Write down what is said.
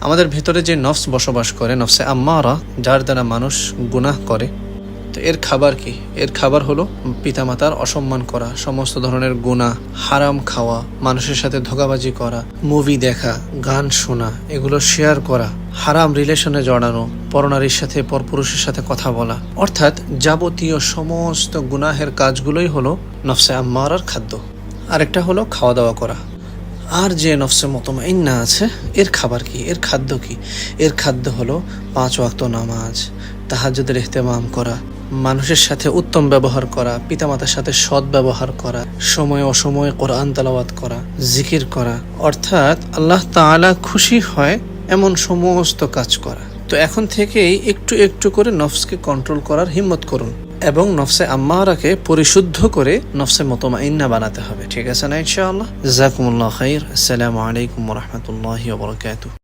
আমাদের ভেতরে যে নফস বসবাস করে, নফসে আম্মারা, যার দ্বারা মানুষ গুনাহ করে, তো এর খাবার কি? এর খাবার হলো পিতামাতার অসম্মান করা, সমস্ত ধরনের গুনাহ, হারাম খাওয়া, মানুষের সাথে ধোঁকাবাজি করা, মুভি দেখা, গান শোনা, এগুলো শেয়ার করা, হারাম রিলেশনে জড়ানো, পরনারীর সাথে পরপুরুষের সাথে কথা বলা, অর্থাৎ যাবতীয় সমস্ত গুনাহের কাজগুলোই হলো নফসে আম্মারার খাদ্য। আরেকটা হলো খাওয়া দাওয়া করা। আর যে নফসে মুতমাইন্না আছে, এর খাবার কি? এর খাদ্য কি? এর খাদ্য হলো 5 ওয়াক্ত নামাজ, তাহাজ্জুদের ইহতিমাম করা, মানুষের সাথে উত্তম ব্যবহার করা, পিতামাতার সাথে সৎ ব্যবহার করা, সময় অসময়ে কোরআন তেলাওয়াত করা, জিকির করা, অর্থাৎ আল্লাহ তাআলা খুশি হয় এমন সমস্ত কাজ করা। তো এখন থেকেই একটু একটু করে নফসকে কন্ট্রোল করার হিম্মত করুন এবং নফসে আম্মারাকে পরিশুদ্ধ করে নফসে মুতমাইন্না বানাতে হবে। ঠিক আছে না ইনশাআল্লাহ? জাযাকুমুল্লাহু খাইর। আসসালামু আলাইকুম ওয়া রাহমাতুল্লাহি ওয়া বারাকাতুহু।